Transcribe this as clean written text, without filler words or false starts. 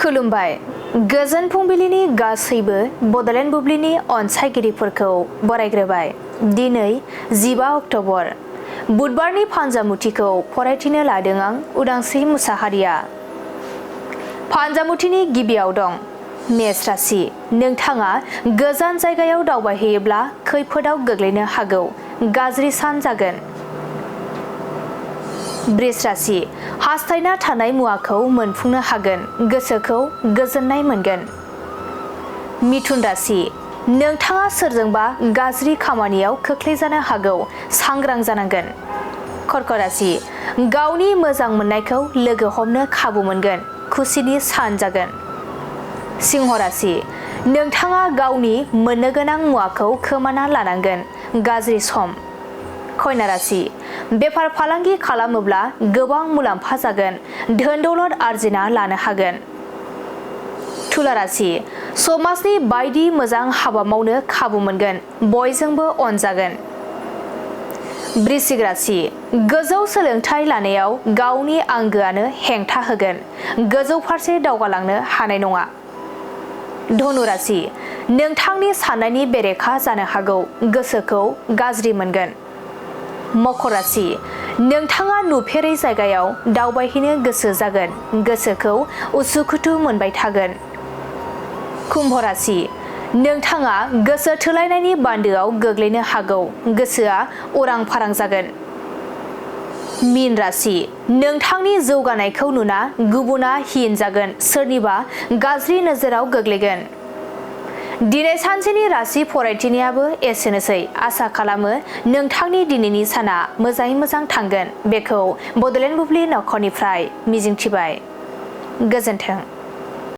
खुलुमबाय गोजोन फुंबिलिनि गासैबो बडलेण्ड बुब्लिनि अनसायगिरिफोरखौ बरायग्रोबाय। दिनै 15 अक्ट'बर बुधबारनि फानजामुथिखौ फरायथिनो लादों आं उदांस्रि मुसाहारिया। फानजामुथिनि गिबियाव दं मेष राशि। नोंथाङा गोजान जायगायाव दावबायहैयोब्ला खैफोदाव गोग्लैनो हागौ, गाज्रि सान जागोन। बृष राशि। हास्थायना थानाय मुवाखौ मोनफुंनो हागोन, गोसोखौ गोजोननाय मोनगोन। मिथुन राशि। नोंथाङा सोरजोंबा गाज्रि खामानियाव खोख्लैजानो हागौ, सांग्रां जानांगोन। कर्क राशि। गावनि मोजां मोननायखौ लोगो हमनो खाबु मोनगोन, खुसिनि सान जागोन। सिंह राशि। नोंथाङा गावनि मोननो गोनां मुवाखौ खोमाना लानांगोन, गाज्रि सम। कन्या राशि। बेफार फालांगि खालामोब्ला गोबां मुलाम्फा जागोन, धोन दौलत आरजिना लानो हागोन। तुला राशि। समाजनि बायदि मोजां हाबा मावनो खाबु मोनगोन, बयजोंबो अनजागोन। वृश्चिक राशि। गोजौ सोलोंथाइ लानायाव गावनि आंगोआनो हेंथा होगोन, गोजौ फारसे दावगालांनो हानाय नङा। धनु राशि। नोंथांनि साननायनि बेरेखा जानो हागौ, गोसोखौ गाज्रि मोनगोन। मकर राशि। नोंथाङा नुफेरै जायगायाव दावबायहैनो गोसो जागोन, गोसोखौ उसुखुथु मोनबाय थागोन। कुम्भ राशि। नोंथाङा गोसो थोलायनायनि बान्दोआव गोग्लैनो हागौ, गोसोआ उरां फारां जागोन। मीन राशि। नोंथांनि जौगानायखौ नुना गुबुना हिन जागोन, सोरनिबा गाज्रि नोजोराव गोग्लैगोन। दिनै सानसेनि राशि फरायथिनायाबो एसेनोसै। आसा खालामो नोंथांनि दिनैनि साना मोजाङै मोजां थांगोन, बेखौ बडलेण्ड बुब्लि नखरनिफ्राय मिजिंथिबाय। गोजोन्थों।